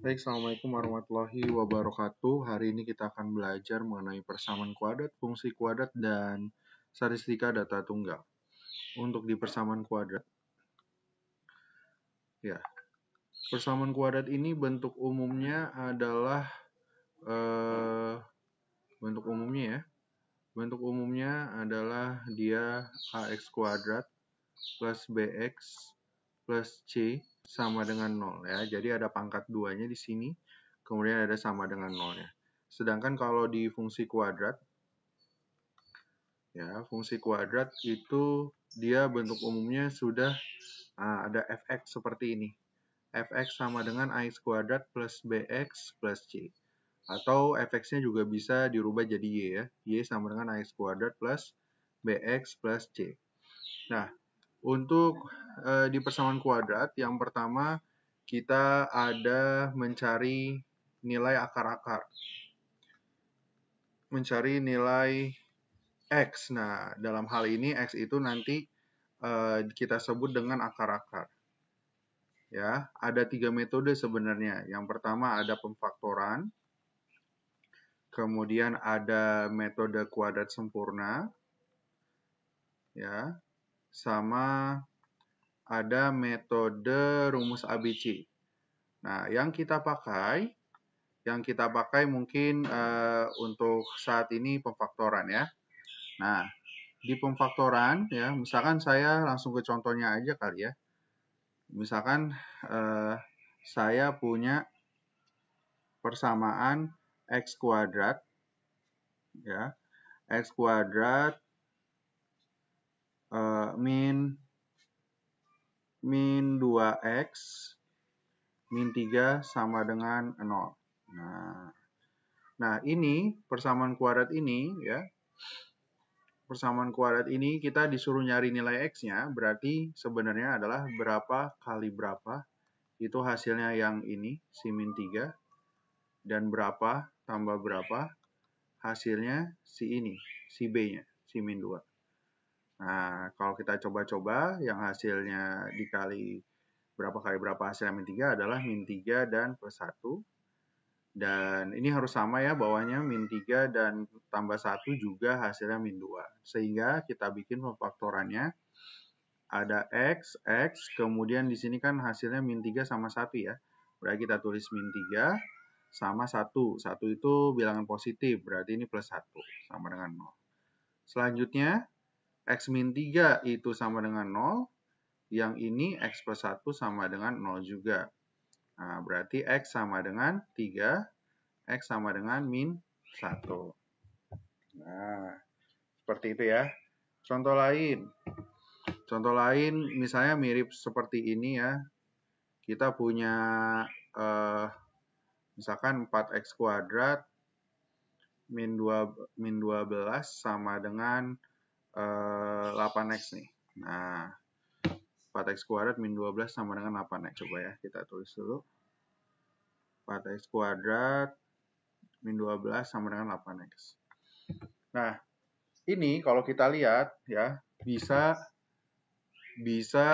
Baik, Assalamualaikum warahmatullahi wabarakatuh. Hari ini kita akan belajar mengenai persamaan kuadrat, fungsi kuadrat, dan statistika data tunggal. Untuk di persamaan kuadrat, ya, persamaan kuadrat ini bentuk umumnya adalah dia ax kuadrat plus bx plus c sama dengan 0 ya. Jadi ada pangkat 2-nya di sini, kemudian ada sama dengan 0-nya. Sedangkan kalau di fungsi kuadrat, ya, fungsi kuadrat itu dia bentuk umumnya sudah ada fx seperti ini. Fx sama dengan ax kuadrat plus bx plus c. Atau fx-nya juga bisa dirubah jadi y ya. Y sama dengan ax kuadrat plus bx plus c. Nah, untuk di persamaan kuadrat, yang pertama kita ada mencari nilai akar-akar. Mencari nilai X. Nah, dalam hal ini X itu nanti kita sebut dengan akar-akar. Ya, ada 3 metode sebenarnya. Yang pertama ada pemfaktoran. Kemudian ada metode kuadrat sempurna. Ya, sama ada metode rumus ABC. Nah, yang kita pakai mungkin untuk saat ini pemfaktoran ya. Nah, di pemfaktoran ya, misalkan saya langsung ke contohnya aja kali ya. Misalkan saya punya persamaan x kuadrat ya. X kuadrat min 2x min 3 sama dengan 0. Nah, ini persamaan kuadrat ini ya. Persamaan kuadrat ini kita disuruh nyari nilai x-nya, berarti sebenarnya adalah berapa kali berapa. Itu hasilnya yang ini, si min 3. Dan berapa tambah berapa, hasilnya si ini, si b-nya, si min 2. Nah, kalau kita coba-coba, yang hasilnya dikali berapa kali berapa hasilnya min 3 adalah min 3 dan plus 1. Dan ini harus sama ya, bawahnya min 3 dan tambah 1 juga hasilnya min 2. Sehingga kita bikin pemfaktorannya. Ada x, kemudian di sini kan hasilnya min 3 sama 1 ya. Berarti kita tulis min 3 sama 1. 1 itu bilangan positif, berarti ini plus 1 sama dengan 0. Selanjutnya, x min 3 itu sama dengan 0. Yang ini x plus 1 sama dengan 0 juga. Nah, berarti x sama dengan 3, x sama dengan min 1. Nah, seperti itu ya. Contoh lain misalnya mirip seperti ini ya. Kita punya misalkan 4x kuadrat min 12 sama dengan 8x nih. Nah, 4x kuadrat min 12 sama dengan 8x. Coba ya, kita tulis dulu. 4x kuadrat min 12 sama dengan 8x. Nah, ini kalau kita lihat ya, bisa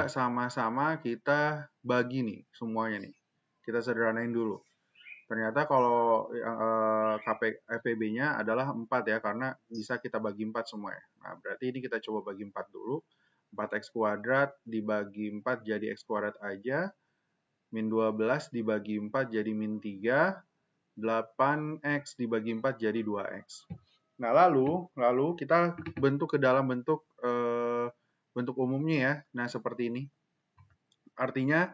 sama-sama kita bagi nih semuanya nih. Kita sederhanain dulu. Ternyata kalau FEB-nya adalah 4 ya, karena bisa kita bagi 4 semua ya. Nah, berarti ini kita coba bagi 4 dulu. 4x kuadrat dibagi 4 jadi x kuadrat aja. Min 12 dibagi 4 jadi min 3. 8x dibagi 4 jadi 2x. Nah, lalu kita bentuk ke dalam bentuk umumnya ya. Nah, seperti ini. Artinya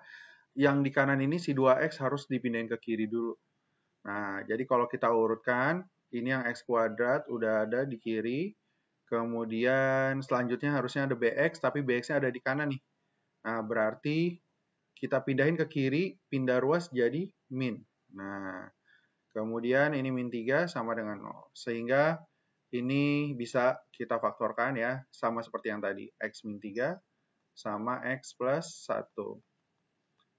yang di kanan ini si 2x harus dipindahin ke kiri dulu. Nah, jadi kalau kita urutkan, ini yang x kuadrat udah ada di kiri. Kemudian selanjutnya harusnya ada bx, tapi bx-nya ada di kanan nih. Nah, berarti kita pindahin ke kiri, pindah ruas jadi min. Nah, kemudian ini min 3 sama dengan 0. Sehingga ini bisa kita faktorkan ya, sama seperti yang tadi. X min 3 sama X plus 1.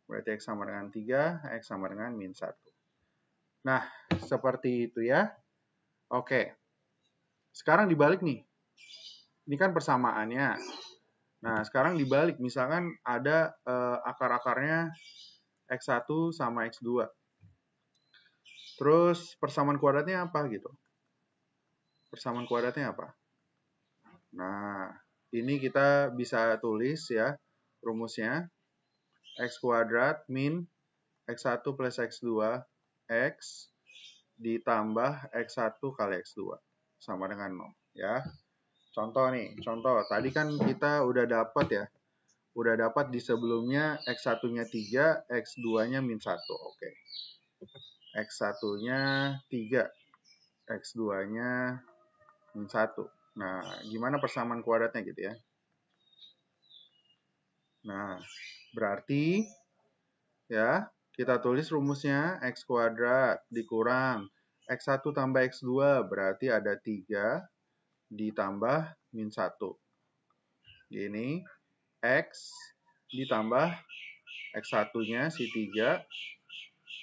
Berarti X sama dengan 3, X sama dengan min 1. Nah, seperti itu ya. Oke. Sekarang dibalik nih. Ini kan persamaannya. Nah, sekarang dibalik. Misalkan ada akar-akarnya X1 sama X2. Terus persamaan kuadratnya apa gitu? Persamaan kuadratnya apa? Nah, ini kita bisa tulis ya rumusnya. X kuadrat min X1 plus X2 X ditambah X1 kali X2 sama dengan 0 ya. Contoh nih, contoh. Tadi kan kita udah dapat ya. Udah dapat di sebelumnya X1-nya 3, X2-nya min 1. Oke. X1-nya 3, X2-nya min 1. Nah, gimana persamaan kuadratnya gitu ya. Nah, berarti ya, kita tulis rumusnya X kuadrat dikurang X1 tambah X2 berarti ada 3 ditambah min 1. Gini, X ditambah X1-nya si 3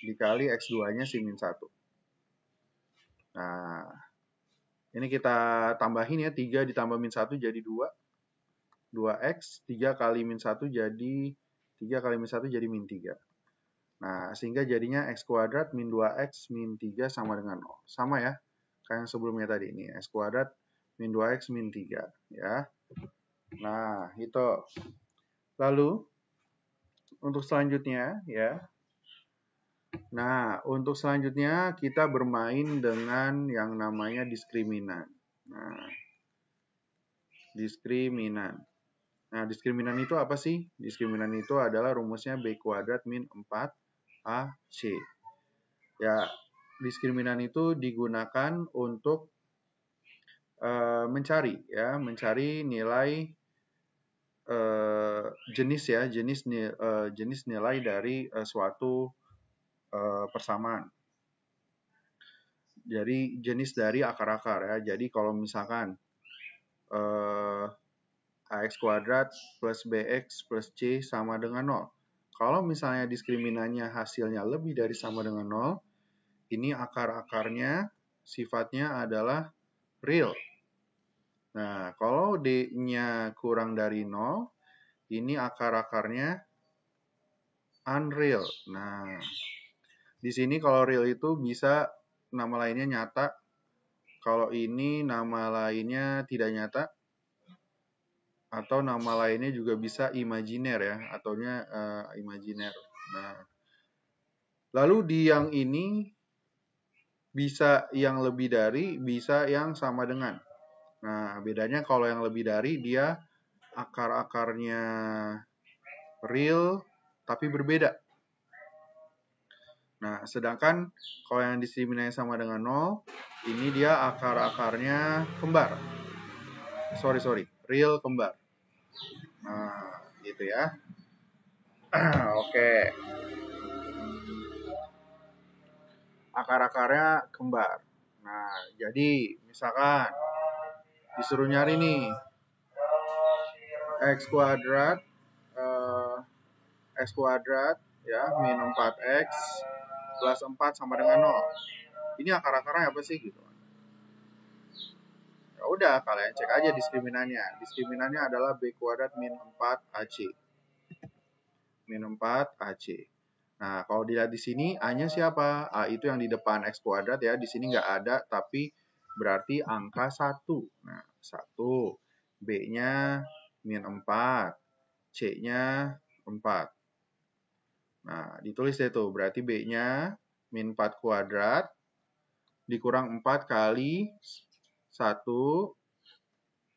dikali X2-nya si min 1. Nah, ini kita tambahin ya, 3 ditambah min 1 jadi 2. 2X, 3 kali min 1 jadi 3 kali min 1 jadi min 3. Nah, sehingga jadinya X kuadrat min 2X min 3 sama dengan 0. Sama ya, kayak yang sebelumnya tadi. Ini X kuadrat min 2X min 3. Ya. Nah, itu. Lalu, untuk selanjutnya, ya. Nah, untuk selanjutnya kita bermain dengan yang namanya diskriminan. Nah, diskriminan. Nah, diskriminan itu apa sih? Diskriminan itu adalah rumusnya B kuadrat min 4AC. Ya, diskriminan itu digunakan untuk mencari nilai jenis nilai dari suatu persamaan. Jadi jenis dari akar-akar ya. Jadi kalau misalkan AX kuadrat plus BX plus C sama dengan 0. Kalau misalnya diskriminannya hasilnya lebih dari sama dengan 0, ini akar-akarnya sifatnya adalah real. Nah, kalau D-nya kurang dari 0, ini akar-akarnya unreal. Nah, di sini kalau real itu bisa nama lainnya nyata. Kalau ini nama lainnya tidak nyata. Atau nama lainnya juga bisa imajiner ya, ataunya imajiner. Nah, lalu di yang ini bisa yang lebih dari, bisa yang sama dengan. Nah, bedanya kalau yang lebih dari dia akar-akarnya real tapi berbeda. Nah, sedangkan kalau yang diskriminannya sama dengan 0, ini dia akar-akarnya kembar. Sorry, real kembar. Nah, gitu ya. Oke. Akar-akarnya kembar. Nah, jadi misalkan disuruh nyari nih X kuadrat ya min 4X plus 4 sama dengan 0. Ini akar-akarnya apa sih gitu? Ya udah, kalian cek aja diskriminannya. Diskriminannya adalah B kuadrat min 4AC. Min 4AC. Nah, kalau dilihat di sini A-nya siapa? A itu yang di depan X kuadrat ya. Di sini nggak ada, tapi berarti angka 1. Nah, 1. B-nya min 4. C-nya 4. Nah, ditulis deh tuh. Berarti B-nya min 4 kuadrat dikurang 4 kali 1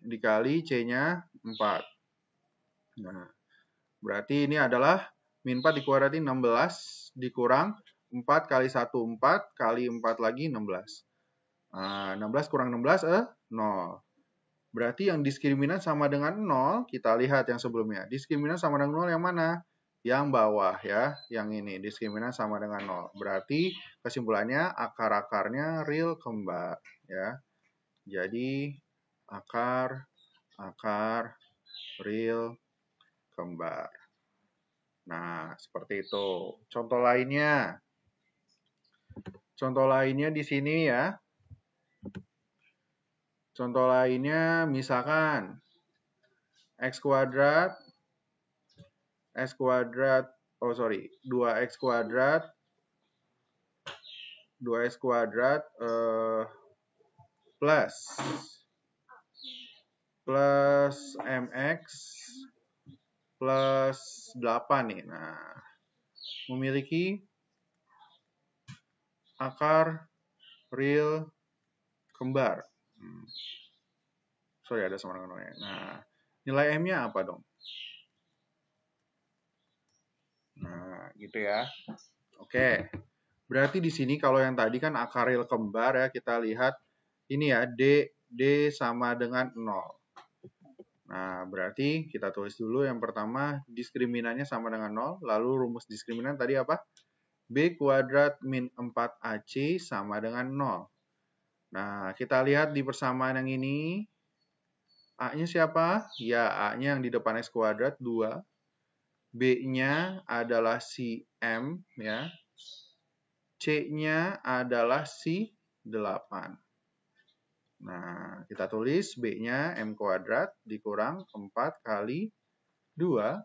dikali C-nya 4. Nah, berarti ini adalah min 4 dikuadratin 16 dikurang 4 kali 1, 4 kali 4 lagi 16. Nah, 16 kurang 16, 0. Berarti yang diskriminan sama dengan 0, kita lihat yang sebelumnya. Diskriminan sama dengan 0 yang mana? Yang bawah ya, yang ini. Diskriminan sama dengan 0. Berarti kesimpulannya akar-akarnya real kembar. Ya. Jadi akar real kembar. Nah, seperti itu. Contoh lainnya di sini ya. Contoh lainnya misalkan X kuadrat 2X kuadrat 2x kuadrat plus mx plus 8 nih. Nah, memiliki akar real kembar. Sorry, ada sama dengan nolnya. Nah, nilai M-nya apa dong? Nah, gitu ya. Oke. Berarti di sini kalau yang tadi kan akar real kembar ya, kita lihat ini ya, D sama dengan 0. Nah, berarti kita tulis dulu yang pertama, diskriminannya sama dengan 0. Lalu rumus diskriminan tadi apa? B kuadrat min 4AC sama dengan 0. Nah, kita lihat di persamaan yang ini, A-nya siapa? Ya, A-nya yang di depan X kuadrat 2. B-nya adalah si M, ya. C-nya adalah si 8. Nah, kita tulis B-nya M kuadrat dikurang 4 kali 2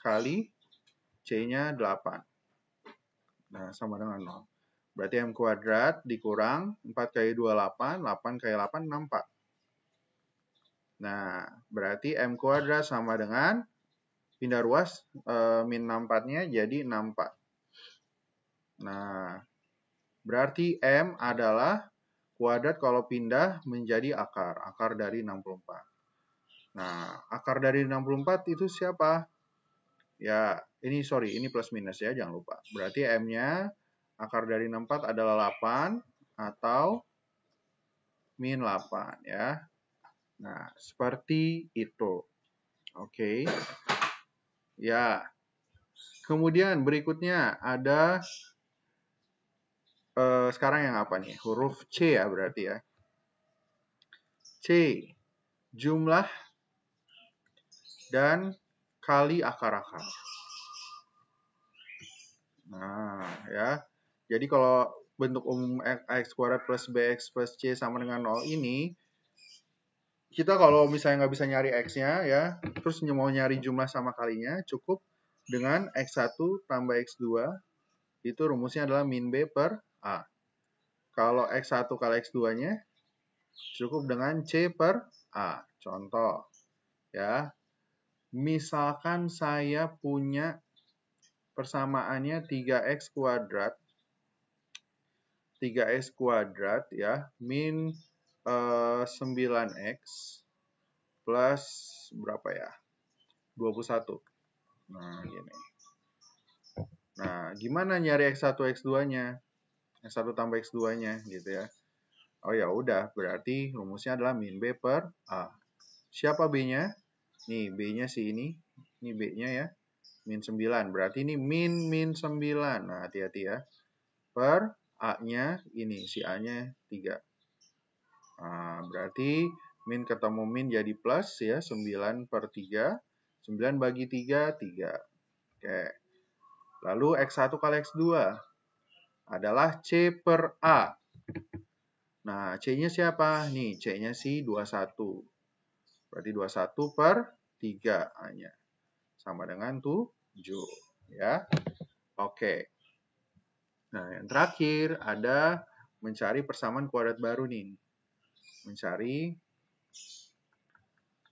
kali C-nya 8. Nah, sama dengan 0. Berarti M kuadrat dikurang 4 kali 2, 8. 8 kali 8, 64. Nah, berarti M kuadrat sama dengan, pindah ruas, min 64-nya jadi 64. Nah, berarti M adalah kuadrat kalau pindah menjadi akar. Akar dari 64. Nah, akar dari 64 itu siapa? Ya, ini plus minus ya, jangan lupa. Berarti M-nya akar dari 64 adalah 8 atau min 8 ya. Nah, seperti itu. Oke. Ya. Kemudian berikutnya ada sekarang yang apa nih? Huruf C ya berarti ya. C. Jumlah dan kali akar-akar. Nah, ya. Jadi kalau bentuk umum X kuadrat plus BX plus C sama dengan 0 ini, kita kalau misalnya nggak bisa nyari X-nya ya, terus mau nyari jumlah sama kalinya, cukup dengan X1 tambah X2, itu rumusnya adalah min B per A. Kalau X1 kali X2-nya, cukup dengan C per A. Contoh, ya. Misalkan saya punya persamaannya 3X kuadrat. 3X kuadrat ya, min 9X plus berapa ya? 21. Nah, gini. Nah, gimana nyari X1, X2-nya? X1 tambah X2-nya gitu ya. Oh ya udah, berarti rumusnya adalah min B per A. Siapa B-nya? Nih, B-nya si ini. Ini B-nya ya. Min 9. Berarti ini min 9. Nah, hati-hati ya. Per A-nya ini. Si A-nya 3. Nah, berarti min ketemu min jadi plus ya. 9 per 3. 9 bagi 3, 3. Oke. Lalu X1 kali X2 adalah C per A. Nah, C-nya siapa? Nih, C-nya si 21. Berarti 21 per 3 A-nya. Sama dengan 7. Ya. Oke. Nah, yang terakhir ada mencari persamaan kuadrat baru nih. Mencari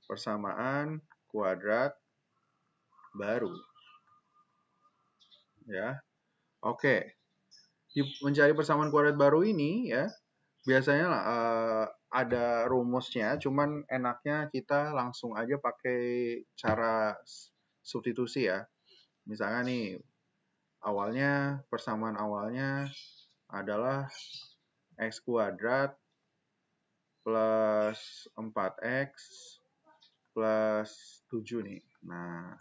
persamaan kuadrat baru. Ya. Oke. Mencari persamaan kuadrat baru ini ya, biasanya ada rumusnya, cuman enaknya kita langsung aja pakai cara substitusi ya. Misalnya nih, persamaan awalnya adalah X kuadrat plus 4X plus 7 nih. Nah,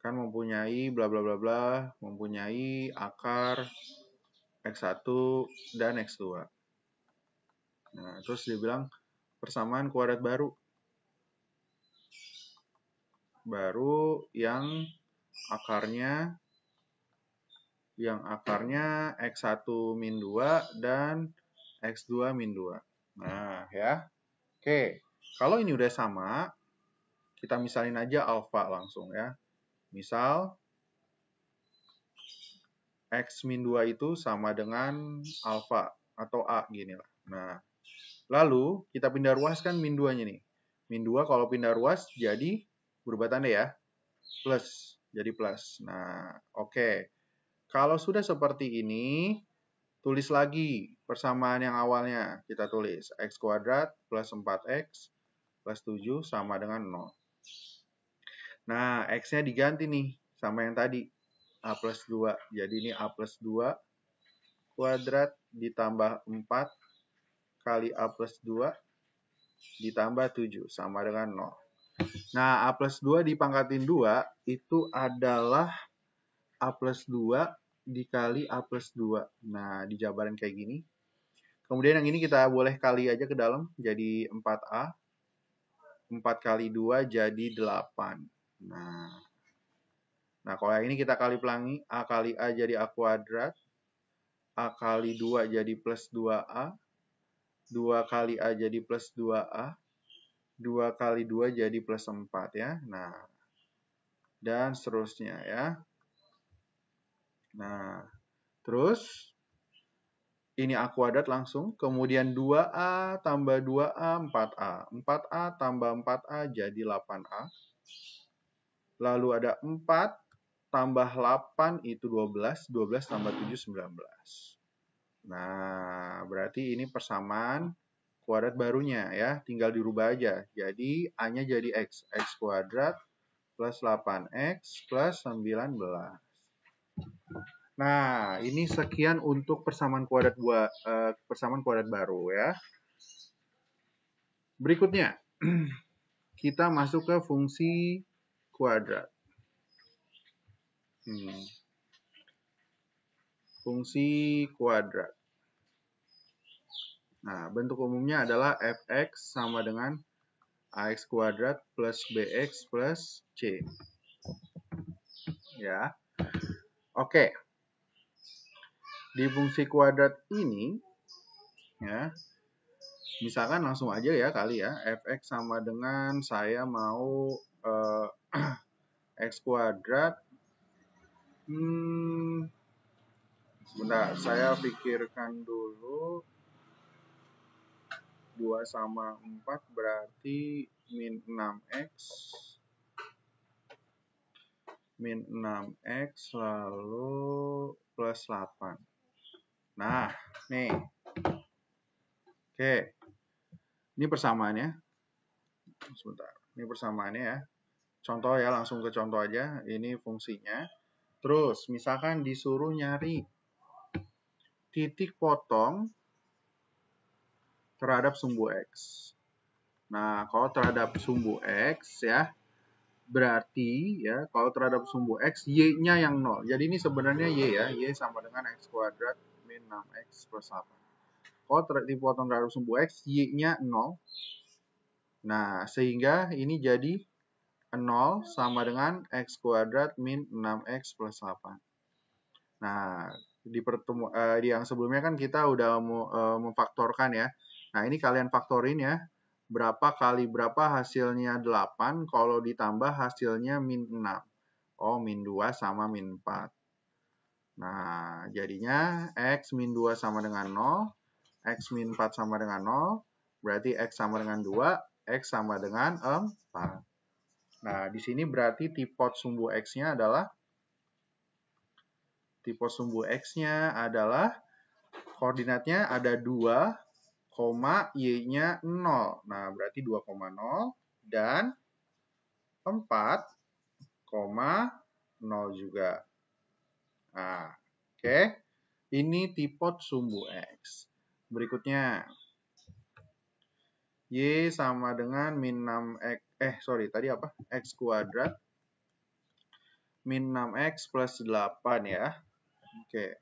kan mempunyai bla bla bla bla, mempunyai akar X1 dan X2. Nah, terus dia bilang persamaan kuadrat baru. Baru yang akarnya X1 min 2 dan X2 min 2. Nah, ya. Oke. Kalau ini udah sama, kita misalin aja alfa langsung ya. Misal X min 2 itu sama dengan alfa atau A gini lah. Nah, lalu kita pindah ruas kan min 2-nya nih. Min 2 kalau pindah ruas jadi berubah tanda ya. Plus, jadi plus. Nah, oke. Kalau sudah seperti ini, tulis lagi persamaan yang awalnya. Kita tulis X kuadrat plus 4X plus 7 sama dengan 0. Nah, X-nya diganti nih sama yang tadi. A plus 2. Jadi ini A plus 2 kuadrat ditambah 4 kali A plus 2 ditambah 7 sama dengan 0. Nah, A plus 2 dipangkatin 2 itu adalah A plus 2 dikali A plus 2. Nah, dijabarin kayak gini. Kemudian yang ini kita boleh kali aja ke dalam. Jadi 4A. 4 kali 2 jadi 8. Nah, kalau yang ini kita kali pelangi. A kali A jadi A kuadrat. A kali 2 jadi plus 2A. 2 kali A jadi plus 2A. 2 kali 2 jadi plus 4 ya. Nah, dan seterusnya ya. Nah, terus ini A kuadrat langsung. Kemudian 2A tambah 2A, 4A. 4A tambah 4A jadi 8A. Lalu ada 4 tambah 8 itu 12. 12 tambah 7, 19. Nah, berarti ini persamaan kuadrat barunya ya. Tinggal dirubah aja. Jadi A-nya jadi X. X kuadrat plus 8X plus 19. Nah, ini sekian untuk persamaan kuadrat baru ya. Berikutnya, kita masuk ke fungsi kuadrat. Fungsi kuadrat. Nah, bentuk umumnya adalah fx sama dengan ax kuadrat plus bx plus c. Ya. Oke. Di fungsi kuadrat ini, ya, misalkan langsung aja ya kali ya, fx sama dengan saya mau x kuadrat. Sebentar, saya pikirkan dulu. 2 sama 4 berarti min 6x. Min 6x lalu plus 8. Nah, nih. Oke. Ini persamaannya. Sebentar. Ini persamaannya ya. Contoh ya, langsung ke contoh aja. Ini fungsinya. Terus, misalkan disuruh nyari titik potong terhadap sumbu X. Nah, kalau terhadap sumbu X ya, berarti ya, kalau terhadap sumbu X, Y-nya yang 0. Jadi ini sebenarnya Y ya. Y sama dengan X kuadrat min 6X plus 8. Kalau dipotong terhadap sumbu X, Y-nya 0. Nah, sehingga ini jadi 0 sama dengan X kuadrat min 6X plus 8. Nah, di yang sebelumnya kan kita udah memfaktorkan ya. Nah, ini kalian faktorin ya. Berapa kali berapa hasilnya 8, kalau ditambah hasilnya min 6. Oh, min 2 sama min 4. Nah, jadinya X min 2 sama dengan 0. X min 4 sama dengan 0. Berarti X sama dengan 2. X sama dengan 4. Nah, di sini berarti tipot sumbu X-nya adalah koordinatnya ada 2, Y-nya 0. Nah, berarti 2,0 dan 4,0 juga. Nah, oke. Ini tipot sumbu X. Berikutnya, Y sama dengan min 6X. Tadi apa? X kuadrat min 6X plus 8 ya. Oke.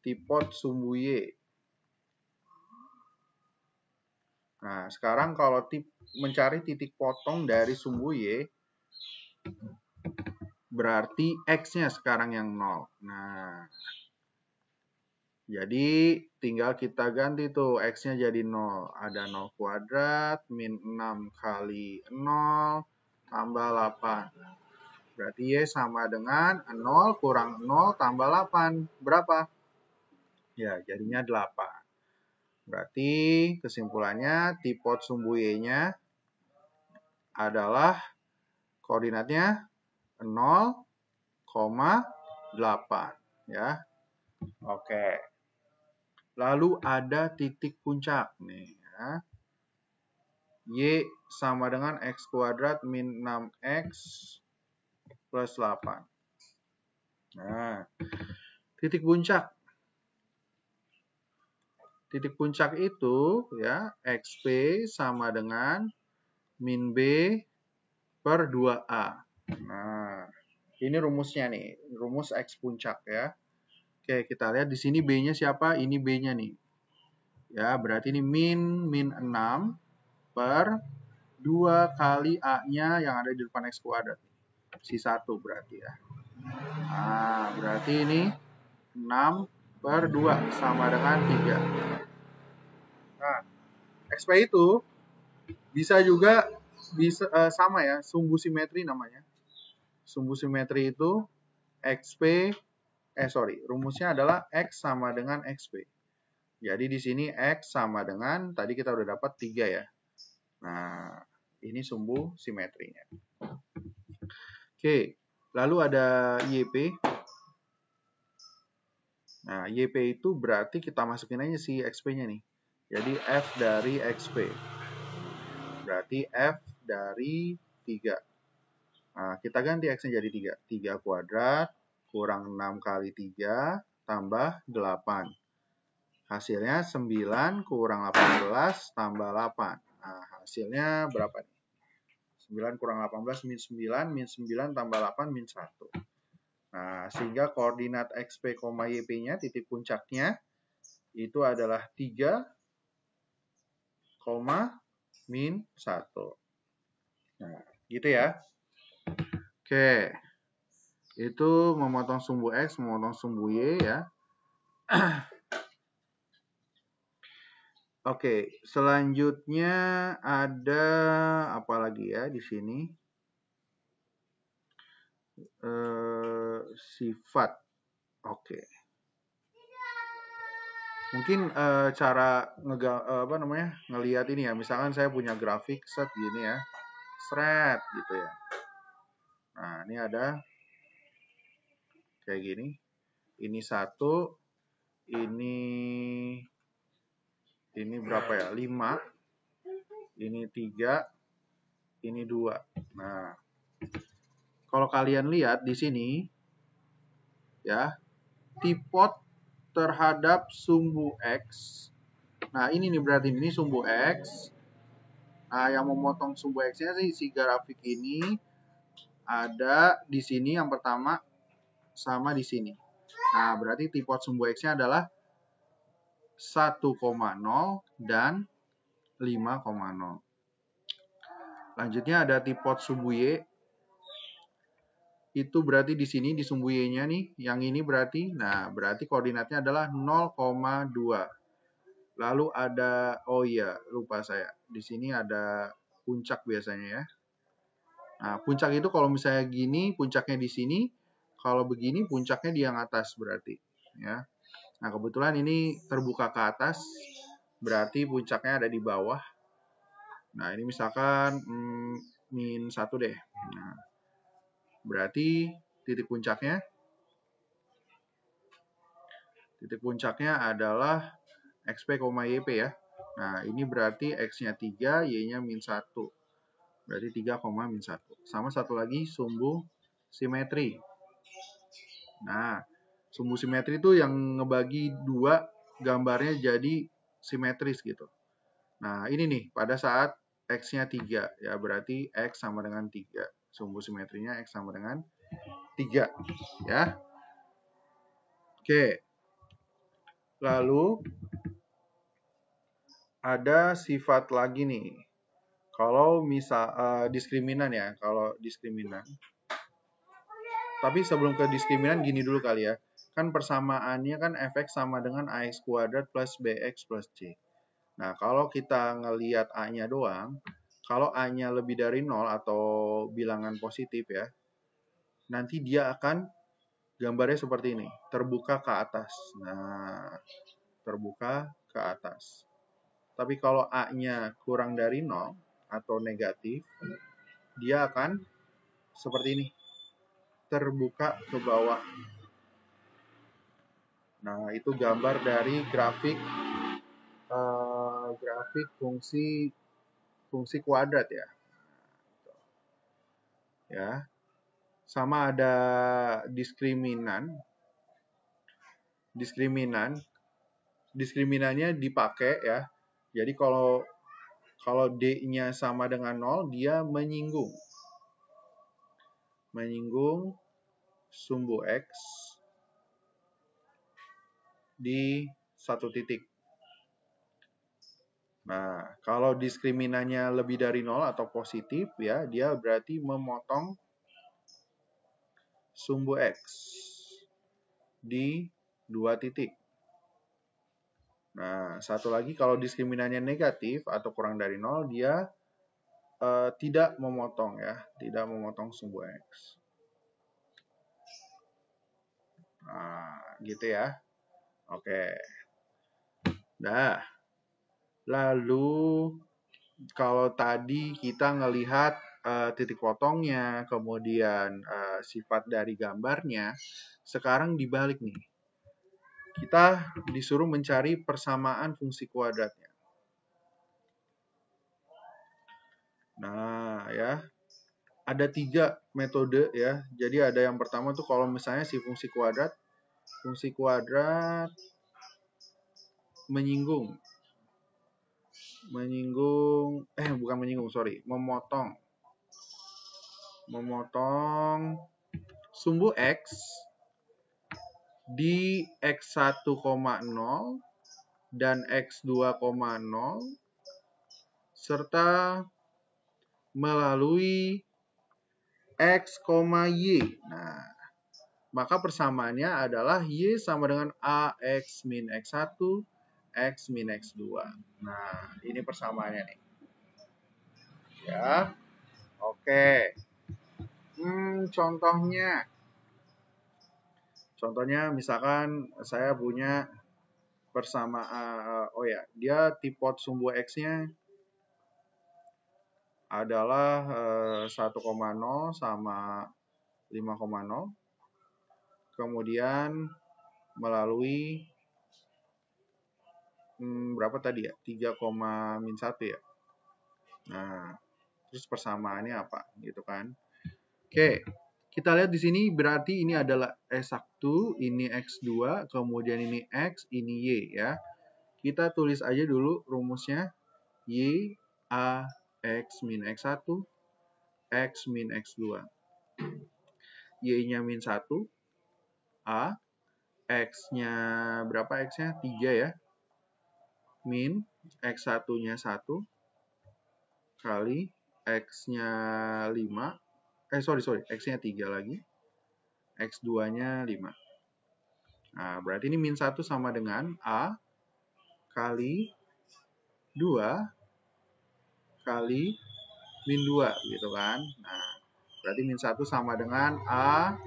Tipot sumbu Y. Nah, sekarang kalau mencari titik potong dari sumbu Y, berarti X-nya sekarang yang 0. Nah, jadi tinggal kita ganti tuh X-nya jadi 0. Ada 0 kuadrat min 6 kali 0 tambah 8. Berarti Y sama dengan 0 kurang 0 tambah 8. Berapa? Ya, jadinya 8. Berarti kesimpulannya tipot sumbu Y-nya adalah koordinatnya 0,8 ya. Oke. Lalu ada titik puncak nih ya. Y sama dengan X kuadrat min 6X plus 8. Nah, titik puncak. Titik puncak itu ya XP sama dengan min B per 2A. Nah, ini rumusnya nih, rumus X puncak ya. Oke, kita lihat di sini B-nya siapa? Ini B-nya nih. Ya, berarti ini min 6 per 2 kali A-nya yang ada di depan X kuadrat. Si 1 berarti ya. Nah, berarti ini 6 per 2 sama dengan 3. Nah, XP itu bisa juga sama ya, sumbu simetri namanya. Sumbu simetri itu XP, rumusnya adalah X sama dengan XP. Jadi di sini X sama dengan, tadi kita udah dapat 3 ya. Nah, ini sumbu simetrinya. Oke, lalu ada YP. Nah, YP itu berarti kita masukin aja si XP-nya nih. Jadi F dari XP. Berarti F dari 3. Nah, kita ganti X-nya jadi 3. 3 kuadrat kurang 6 kali 3 tambah 8. Hasilnya 9 kurang 18 tambah 8. Nah, hasilnya berapa nih? 9 kurang 18 min 9, min 9 tambah 8 min 1. Nah, sehingga koordinat XP, YP-nya, titik puncaknya, itu adalah 3, min 1. Nah, gitu ya. Oke. Itu memotong sumbu X, memotong sumbu Y ya. Oke, selanjutnya ada apa lagi ya di sini? Sifat. Oke. Mungkin cara ngelihat ini ya. Misalkan saya punya grafik set gini ya. Seret gitu ya. Nah, ini ada kayak gini. Ini 1, ini berapa ya? 5. Ini 3, ini 2. Nah, kalau kalian lihat di sini ya, tipot terhadap sumbu X. Nah, ini nih berarti ini sumbu X. Nah, yang memotong sumbu X-nya sih si grafik ini ada di sini yang pertama sama di sini. Nah, berarti tipot sumbu X-nya adalah 1,0 dan 5,0. Lanjutnya ada tipot sumbu Y. Itu berarti di sini di sumbu Y-nya nih, yang ini berarti, nah berarti koordinatnya adalah 0,2. Lalu ada, oh iya lupa saya, di sini ada puncak biasanya ya. Nah puncak itu kalau misalnya gini, puncaknya di sini, kalau begini puncaknya di yang atas berarti ya. Nah kebetulan ini terbuka ke atas, berarti puncaknya ada di bawah. Nah ini misalkan min 1 deh. Nah, berarti titik puncaknya adalah XP, YP ya. Nah, ini berarti X-nya 3, Y-nya min 1. Berarti 3, min 1. Sama satu lagi sumbu simetri. Nah, sumbu simetri itu yang ngebagi 2 gambarnya jadi simetris gitu. Nah, ini nih pada saat X-nya 3. Ya, berarti X sama dengan 3. Sumbu simetrinya X sama dengan 3. Ya. Oke. Lalu ada sifat lagi nih. Kalau misal diskriminan ya, kalau diskriminan. Tapi sebelum ke diskriminan gini dulu kali ya. Kan persamaannya kan fx sama dengan ax kuadrat plus bx plus c. Nah, kalau kita ngelihat a-nya doang, kalau a-nya lebih dari 0 atau bilangan positif ya, nanti dia akan gambarnya seperti ini, terbuka ke atas. Nah, terbuka ke atas. Tapi kalau A-nya kurang dari 0 atau negatif, dia akan seperti ini, terbuka ke bawah. Nah, itu gambar dari grafik fungsi kuadrat ya. Ya. Sama ada diskriminan. Diskriminannya dipakai ya. Jadi kalau D-nya sama dengan 0, dia menyinggung sumbu X di satu titik. Nah, kalau diskriminannya lebih dari 0 atau positif ya, dia berarti memotong sumbu X di 2 titik. Nah, satu lagi kalau diskriminannya negatif atau kurang dari 0, dia tidak memotong ya, tidak memotong sumbu X. Nah, gitu ya. Oke. Nah, lalu kalau tadi kita ngelihat titik potongnya, kemudian sifat dari gambarnya, sekarang dibalik nih. Kita disuruh mencari persamaan fungsi kuadratnya. Nah, ya. Ada 3 metode ya. Jadi ada yang pertama tuh kalau misalnya si fungsi kuadrat memotong sumbu X di X1,0 dan X2,0 serta melalui X, Y. Nah, maka persamaannya adalah Y sama dengan AX min X1, X min X2. Nah, ini persamaannya nih. Ya, oke. Contohnya misalkan saya punya persamaan, dia tipot sumbu X-nya adalah 1,0 sama 5,0. Kemudian melalui berapa tadi ya? 3,-1 ya. Nah, terus persamaannya apa gitu kan? Oke, kita lihat di sini berarti ini adalah X1, ini X2, kemudian ini X, ini Y ya. Kita tulis aja dulu rumusnya. Y A X min X1, X min X2. Y-nya min 1, A. X-nya berapa X-nya? 3 ya. Min X1-nya 1 kali X-nya 5. X-nya 3 lagi. X2-nya 5. Nah, berarti ini min 1 sama dengan A kali 2 kali min 2 gitu kan. Nah, berarti min 1 sama dengan A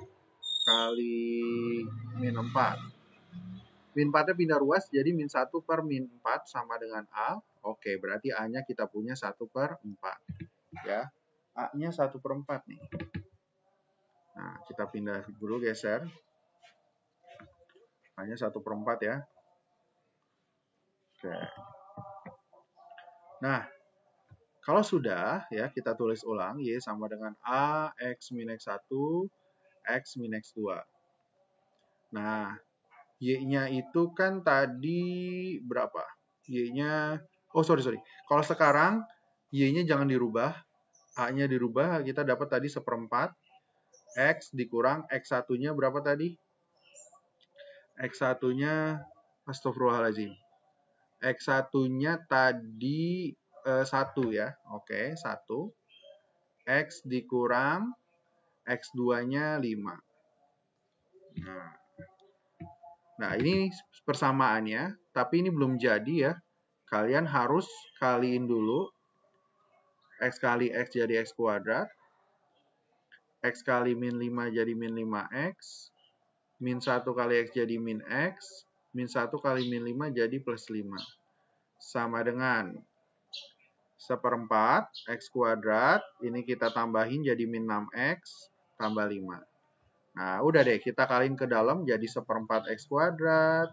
kali min 4. Min 4-nya pindah ruas, jadi min 1 per min 4 sama dengan A. Oke, berarti A-nya kita punya 1 per 4. Ya, A-nya 1 per 4 nih. Nah, kita pindah dulu, geser. A-nya 1 per 4 ya. Oke. Nah, kalau sudah, ya kita tulis ulang, Y sama dengan A, X min X1, X min X2. Nah, Y-nya itu kan tadi berapa? Y-nya, Kalau sekarang, Y-nya jangan dirubah. A-nya dirubah, kita dapat tadi 1/4. X dikurang X1-nya berapa tadi? X1-nya, astagfirullahaladzim. X1-nya tadi 1 ya. Oke, 1. X dikurang X2-nya 5. Nah, ini persamaannya, tapi ini belum jadi ya. Kalian harus kaliin dulu. X kali X jadi X kuadrat. X kali min 5 jadi min 5X. Min 1 kali X jadi min X. Min 1 kali min 5 jadi plus 5. Sama dengan 1/4 X kuadrat. Ini kita tambahin jadi min 6X tambah 5. Nah, udah deh. Kita kaliin ke dalam jadi 1/4 X kuadrat.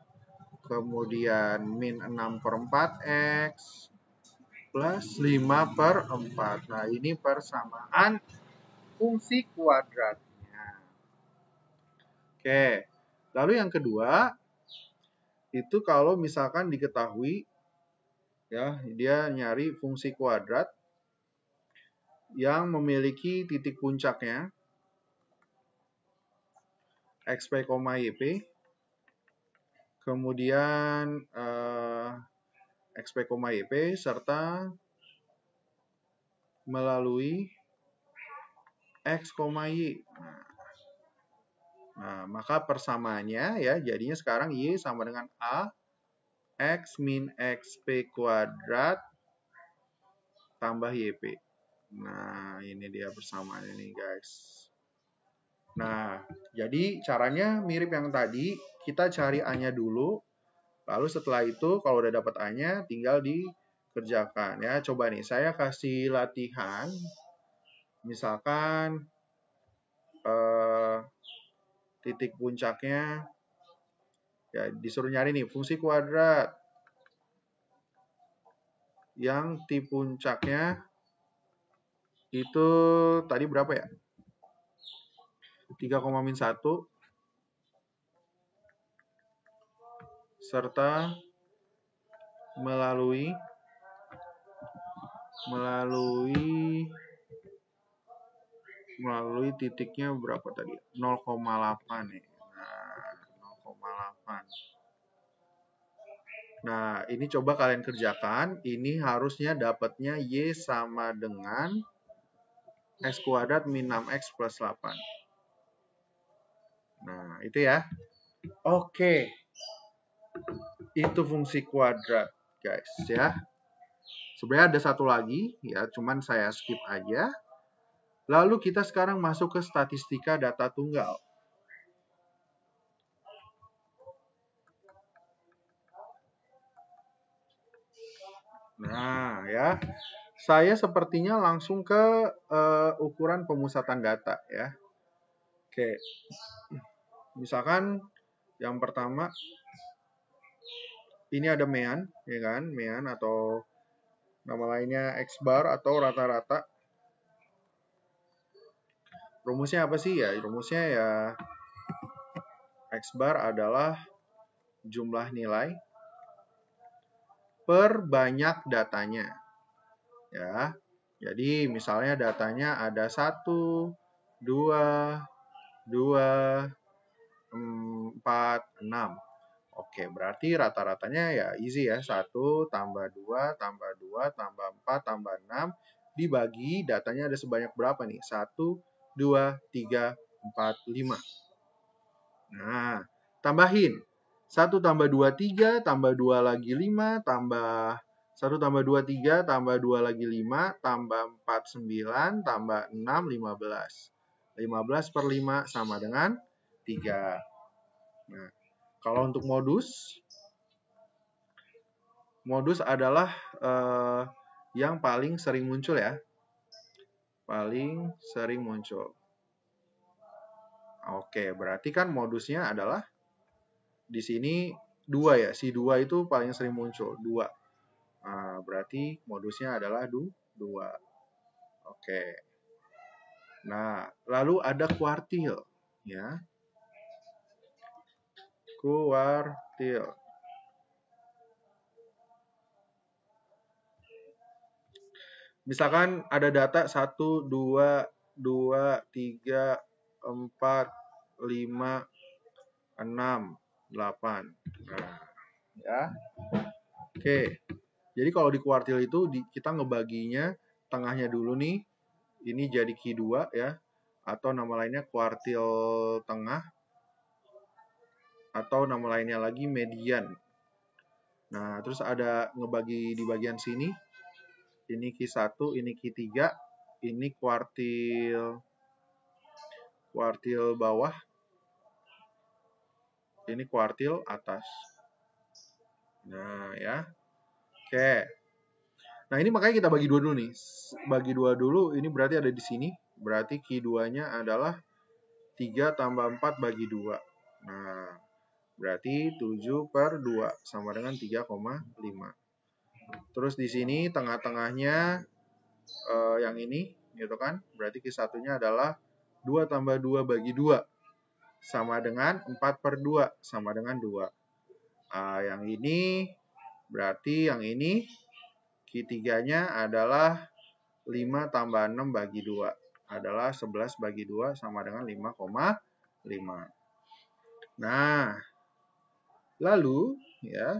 Kemudian min 6/4X. Plus 5/4. Nah, ini persamaan fungsi kuadratnya. Oke. Lalu yang kedua, itu kalau misalkan diketahui, ya, dia nyari fungsi kuadrat yang memiliki titik puncaknya XP, YP, kemudian XP, YP, serta melalui X, Y. Nah, maka persamaannya ya jadinya sekarang Y sama dengan A X min XP kuadrat tambah YP. Nah, ini dia persamaan ini, guys. Nah, jadi caranya mirip yang tadi. Kita cari A-nya dulu. Lalu setelah itu, kalau udah dapat A-nya, tinggal dikerjakan. Ya, coba nih, saya kasih latihan. Misalkan, titik puncaknya, ya disuruh nyari nih, fungsi kuadrat. Yang titik puncaknya itu tadi berapa ya? 3,-1 serta melalui titiknya berapa tadi? 0,8 nih. Nah, 0,8. Nah, ini coba kalian kerjakan. Ini harusnya dapatnya Y sama dengan X kuadrat min 6X plus 8. Nah, itu ya. Oke. Itu fungsi kuadrat, guys, ya. Sebenarnya ada satu lagi, ya, cuman saya skip aja. Lalu kita sekarang masuk ke statistika data tunggal. Nah, ya. Saya sepertinya langsung ke ukuran pemusatan data, ya. Oke. Misalkan yang pertama ini ada mean, ya kan? Mean atau nama lainnya X bar atau rata-rata. Rumusnya apa sih ya? Rumusnya ya X bar adalah jumlah nilai per banyak datanya. Ya. Jadi misalnya datanya ada 1, 2, 4, 6. Oke, berarti rata-ratanya ya easy ya. 1 tambah 2 tambah 2 tambah 4 tambah 6 dibagi datanya ada sebanyak berapa nih? 1, 2, 3, 4, 5. Nah, tambahin. 1 tambah 2, 3, tambah 2 lagi 5, tambah 1 tambah 2, 3, tambah 2 lagi 5, tambah 4, 9, tambah 6, 15. 15/5 sama dengan 3. Nah, kalau untuk modus adalah yang paling sering muncul ya. Paling sering muncul. Oke, berarti kan modusnya adalah di sini 2 ya. Si 2 itu paling sering muncul, 2. Nah, berarti modusnya adalah 2. Oke. Nah, lalu ada kuartil ya. Kuartil. Misalkan ada data 1, 2, 3, 4, 5, 6, 8. Nah, ya. Oke. Jadi kalau di kuartil itu kita ngebaginya tengahnya dulu nih. Ini jadi Q2 ya. Atau nama lainnya kuartil tengah. Atau nama lainnya lagi median. Nah, terus ada ngebagi di bagian sini. Ini Q1, ini Q3, ini kuartil kuartil bawah, ini kuartil atas. Nah, ya. Oke. Nah, ini makanya kita bagi dua dulu nih. Bagi dua dulu, ini berarti ada di sini. Berarti Q2-nya adalah 3 tambah 4 bagi 2. Nah, berarti 7 per 2 sama dengan 3,5. Terus di sini tengah-tengahnya yang ini, gitu kan. Berarti Q1-nya adalah 2 tambah 2 bagi 2 sama dengan 4 per 2 sama dengan 2. Yang ini berarti yang ini Q3-nya adalah 5 tambah 6 bagi 2 adalah 11 bagi 2 sama dengan 5,5. Nah, lalu ya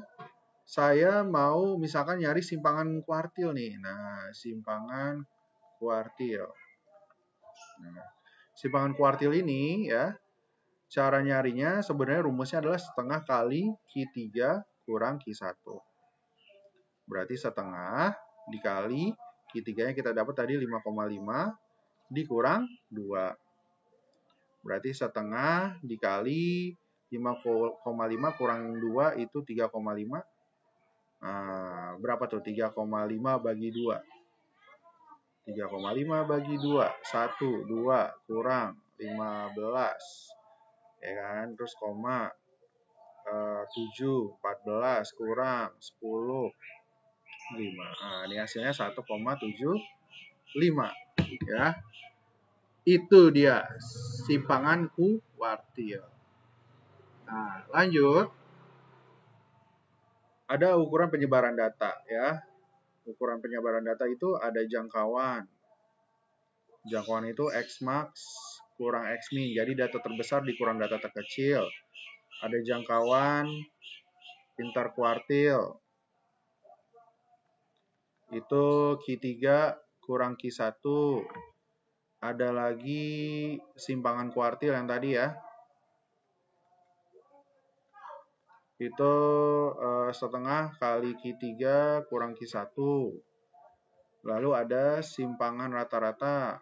saya mau misalkan nyari simpangan kuartil nih. Nah, simpangan kuartil. Nah, simpangan kuartil ini ya, cara nyarinya sebenarnya rumusnya adalah setengah kali Q3 kurang Q1. Berarti setengah dikali Q3-nya kita dapat tadi 5,5 dikurang 2. Berarti setengah dikali 5,5 kurang 2 itu 3,5. Nah, berapa tuh? 3,5 bagi 2. 3,5 bagi 2. 1, 2, kurang 15. Ya kan? Terus koma 7, 14, kurang 10, 5. Nah, ini hasilnya 1,75. Ya. Itu dia simpangan kuartil. Nah, lanjut. Ada ukuran penyebaran data ya. Ukuran penyebaran data itu ada jangkauan. Jangkauan itu X max kurang X min. Jadi data terbesar dikurang data terkecil. Ada jangkauan interkuartil. Itu Q3 kurang Q1. Ada lagi simpangan kuartil yang tadi ya. Itu setengah kali Q3 kurang Q1. Lalu ada simpangan rata-rata.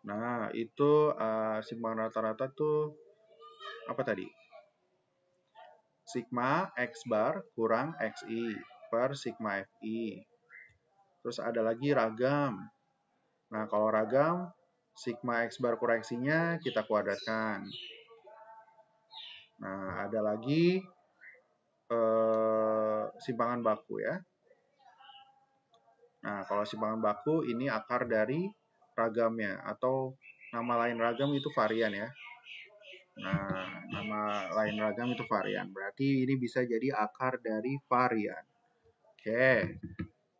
Nah, itu simpangan rata-rata tuh apa tadi? Sigma X bar kurang XI per sigma FI. Terus ada lagi ragam. Nah, kalau ragam, sigma X bar kurang XI-nya kita kuadratkan. Nah, ada lagi simpangan baku ya. Nah, kalau simpangan baku ini akar dari ragamnya, atau nama lain ragam itu varian ya. Nah, nama lain ragam itu varian. Berarti ini bisa jadi akar dari varian. Oke.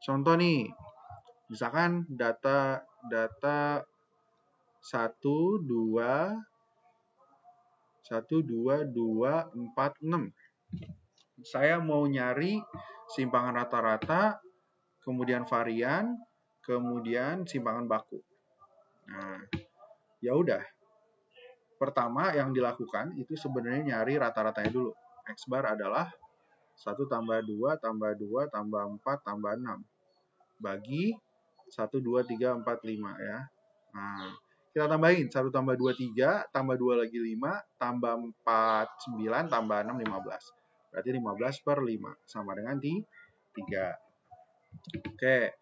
Contoh nih. Misalkan data 1, 2, 2, 4, 6. Saya mau nyari simpangan rata-rata, kemudian varian, kemudian simpangan baku. Nah, ya udah. Pertama yang dilakukan itu sebenarnya nyari rata-ratanya dulu. X bar adalah 1 tambah 2 tambah 2 tambah 4 tambah 6. Bagi 1, 2, 3, 4, 5 ya. Nah, kita tambahin 1 tambah 2, 3, tambah 2 lagi 5, tambah 4, 9, tambah 6, 15. Berarti 15 per 5 sama dengan 3. Oke,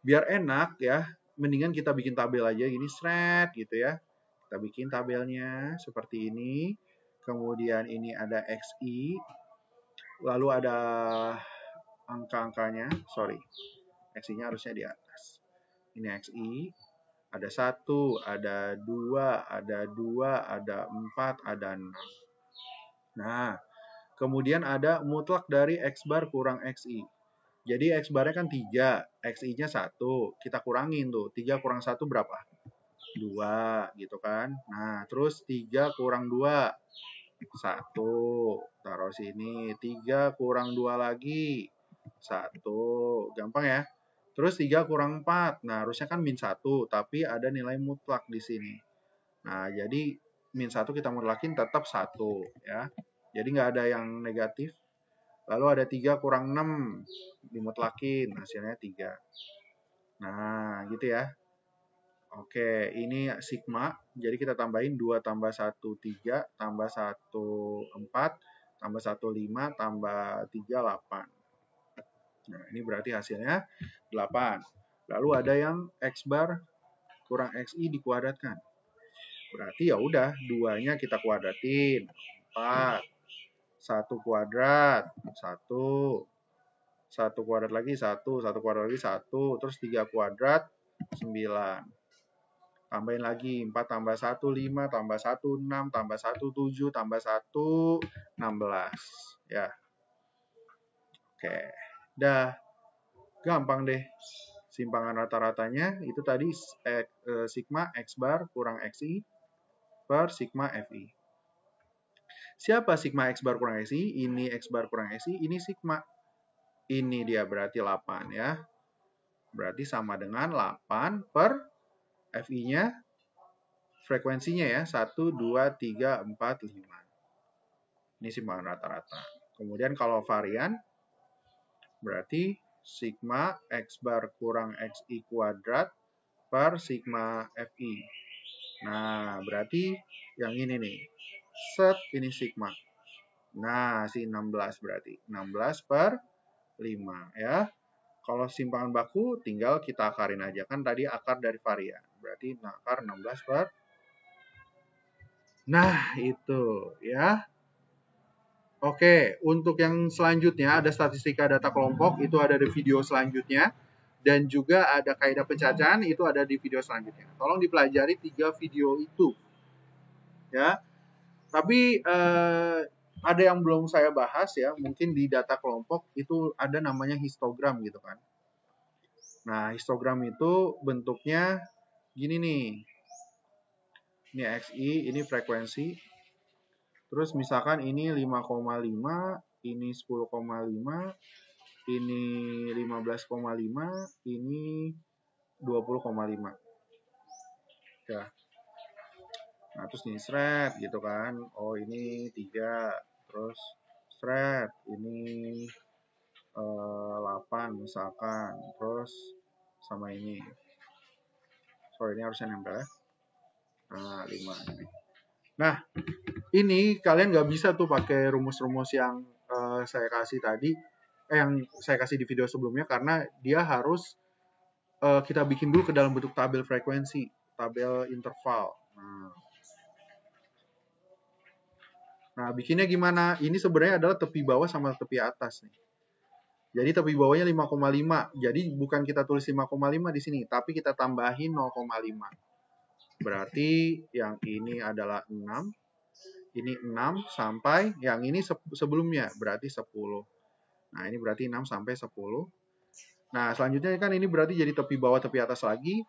biar enak ya, mendingan kita bikin tabel aja gini, sret gitu ya. Kita bikin tabelnya seperti ini. Kemudian ini ada XI. Lalu ada angka-angkanya, sorry. XI-nya harusnya di atas. Ini XI. Ada 1, ada 2, ada 2, ada 4, ada 6. Nah, kemudian ada mutlak dari X bar kurang XI. Jadi X barnya kan 3, XI-nya 1. Kita kurangin tuh. 3 kurang 1 berapa? 2 gitu kan. Nah, terus 3 kurang 2. 1. Taruh sini. 3 kurang 2 lagi. 1. Gampang ya. Terus 3 kurang 4. Nah, harusnya kan min 1. Tapi ada nilai mutlak di sini. Nah, jadi min 1 kita mutlakin tetap 1. Ya. Jadi nggak ada yang negatif. Lalu ada 3 kurang 6. Dimutlakin. Hasilnya 3. Nah, gitu ya. Oke, ini sigma. Jadi kita tambahin 2 tambah 1, 3, tambah 1, 4, tambah 1, 5, tambah 3, 8. Nah, ini berarti hasilnya 8. Lalu ada yang X bar kurang XI dikuadratkan. Berarti ya udah, 2-nya kita kuadratin. 4. 1 kuadrat, 1. 1 kuadrat lagi, 1. 1 kuadrat lagi, 1. Terus 3 kuadrat, 9. Tambahin lagi, 4 tambah 1, 5, tambah 1, 6, tambah 1, 7, tambah 1, 16. Ya. Oke. Dah. Gampang deh. Simpangan rata-ratanya itu tadi sigma X bar kurang XI per sigma FI. Siapa sigma X bar kurang XI? Ini X bar kurang XI, ini sigma. Ini dia berarti 8 ya. Berarti sama dengan 8 per FI-nya, frekuensinya ya, 1, 2, 3, 4, 5. Ini simpangan rata-rata. Kemudian kalau varian, berarti sigma X bar kurang XI kuadrat per sigma FI. Nah, berarti yang ini nih. Set, ini sigma. Nah, si 16 berarti. 16 per 5 ya. Kalau simpangan baku tinggal kita akarin aja. Kan tadi akar dari varian. Berarti akar 16 per. Nah, itu ya. Oke, untuk yang selanjutnya ada statistika data kelompok. Itu ada di video selanjutnya. Dan juga ada kaidah pencacahan. Itu ada di video selanjutnya. Tolong dipelajari 3 video itu. Ya. Tapi ada yang belum saya bahas ya. Mungkin di data kelompok itu ada namanya histogram gitu kan. Nah, histogram itu bentuknya gini nih. Ini XI, ini frekuensi. Terus misalkan ini 5,5, ini 10,5, ini 15,5, ini 20,5. Ya. Nah, terus ini shred gitu kan. Oh, ini 3. Terus shred, ini 8 misalkan. Terus sama ini. Sorry, ini harusnya nempel ya. Nah, 5 ini. Nah, ini kalian nggak bisa tuh pakai rumus-rumus yang saya kasih tadi, yang saya kasih di video sebelumnya, karena dia harus kita bikin dulu ke dalam bentuk tabel frekuensi, tabel interval. Nah, bikinnya gimana? Ini sebenarnya adalah tepi bawah sama tepi atas nih. Jadi tepi bawahnya 5,5. Jadi bukan kita tulis 5,5 di sini, tapi kita tambahin 0,5. Berarti yang ini adalah 6. Ini 6 sampai yang ini sebelumnya, berarti 10. Nah, ini berarti 6 sampai 10. Nah, selanjutnya kan ini berarti jadi tepi bawah, tepi atas lagi.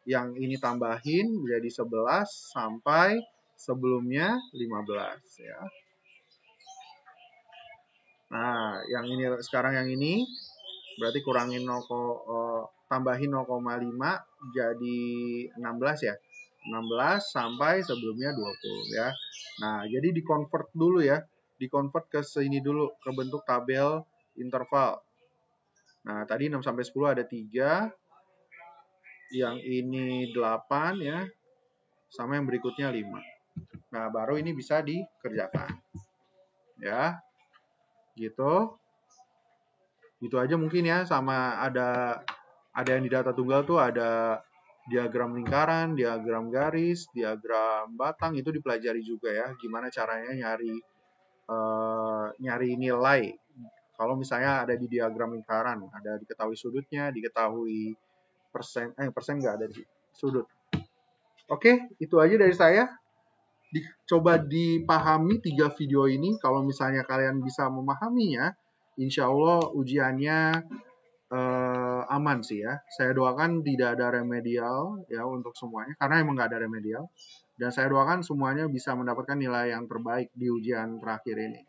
Yang ini tambahin jadi 11 sampai sebelumnya 15 ya. Nah, yang ini sekarang yang ini berarti kurangin tambahin 0,5 jadi 16 ya. 16 sampai sebelumnya 20 ya. Nah, jadi di-convert dulu ya. Di-convert ke sini dulu, ke bentuk tabel interval. Nah, tadi 6 sampai 10 ada 3. Yang ini 8 ya. Sama yang berikutnya 5. Nah, baru ini bisa dikerjakan. Ya. Gitu. Gitu aja mungkin ya, sama ada yang di data tunggal tuh ada diagram lingkaran, diagram garis, diagram batang, itu dipelajari juga ya, gimana caranya nyari nilai. Kalau misalnya ada di diagram lingkaran, ada diketahui sudutnya, diketahui persen nggak ada di sudut. Oke, itu aja dari saya. Coba dipahami 3 video ini. Kalau misalnya kalian bisa memahaminya, insya Allah ujiannya aman sih ya. Saya doakan tidak ada remedial ya untuk semuanya, karena emang nggak ada remedial. Dan saya doakan semuanya bisa mendapatkan nilai yang terbaik di ujian terakhir ini.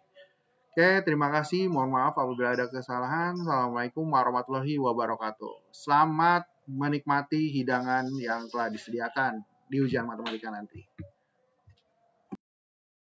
Oke, terima kasih. Mohon maaf apabila ada kesalahan. Assalamualaikum warahmatullahi wabarakatuh. Selamat menikmati hidangan yang telah disediakan di ujian matematika nanti.